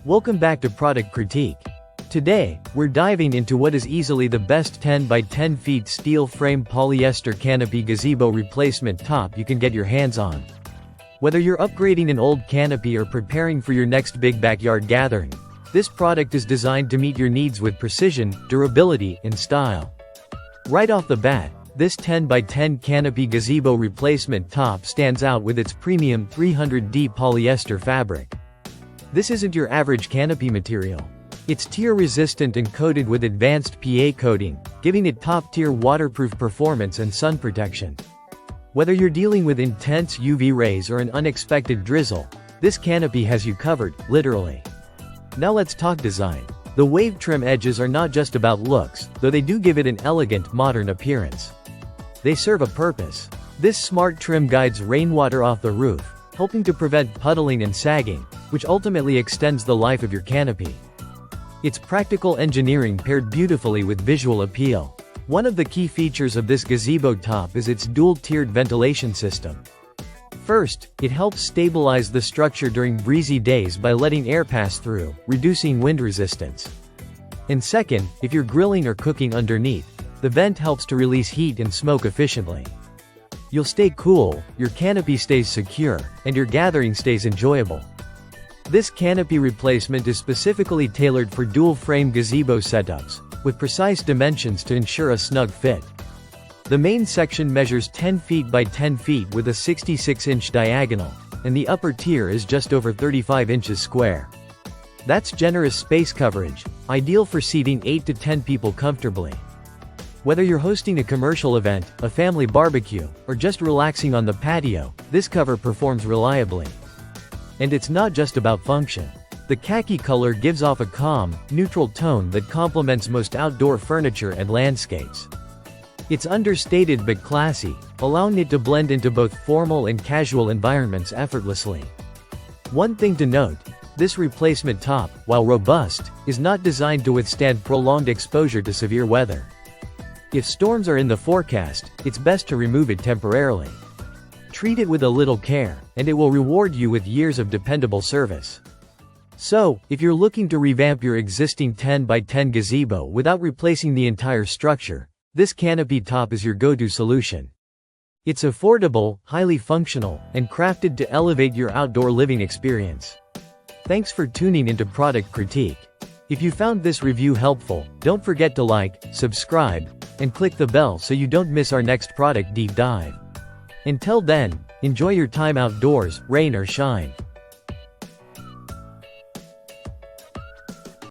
Welcome back to Product Critique. Today, we're diving into what is easily the best 10 by 10 feet steel frame polyester canopy gazebo replacement top you can get your hands on. Whether you're upgrading an old canopy or preparing for your next big backyard gathering, this product is designed to meet your needs with precision, durability, and style. Right off the bat, this 10 by 10 canopy gazebo replacement top stands out with its premium 300D polyester fabric. This isn't your average canopy material. It's tear-resistant and coated with advanced PA coating, giving it top-tier waterproof performance and sun protection. Whether you're dealing with intense UV rays or an unexpected drizzle, this canopy has you covered, literally. Now let's talk design. The wave trim edges are not just about looks, though they do give it an elegant, modern appearance. They serve a purpose. This smart trim guides rainwater off the roof, helping to prevent puddling and sagging, which ultimately extends the life of your canopy. It's practical engineering paired beautifully with visual appeal. One of the key features of this gazebo top is its dual-tiered ventilation system. First, it helps stabilize the structure during breezy days by letting air pass through, reducing wind resistance. And second, if you're grilling or cooking underneath, the vent helps to release heat and smoke efficiently. You'll stay cool, your canopy stays secure, and your gathering stays enjoyable. This canopy replacement is specifically tailored for dual-frame gazebo setups, with precise dimensions to ensure a snug fit. The main section measures 10 feet by 10 feet with a 66-inch diagonal, and the upper tier is just over 35 inches square. That's generous space coverage, ideal for seating 8 to 10 people comfortably. Whether you're hosting a commercial event, a family barbecue, or just relaxing on the patio, this cover performs reliably. And it's not just about function. The khaki color gives off a calm, neutral tone that complements most outdoor furniture and landscapes. It's understated but classy, allowing it to blend into both formal and casual environments effortlessly. One thing to note, this replacement top, while robust, is not designed to withstand prolonged exposure to severe weather. If storms are in the forecast, it's best to remove it temporarily. Treat it with a little care, and it will reward you with years of dependable service. So, if you're looking to revamp your existing 10 by 10 gazebo without replacing the entire structure, this canopy top is your go-to solution. It's affordable, highly functional, and crafted to elevate your outdoor living experience. Thanks for tuning into Product Critique. If you found this review helpful, don't forget to like, subscribe, and click the bell so you don't miss our next product deep dive. Until then, enjoy your time outdoors, rain or shine.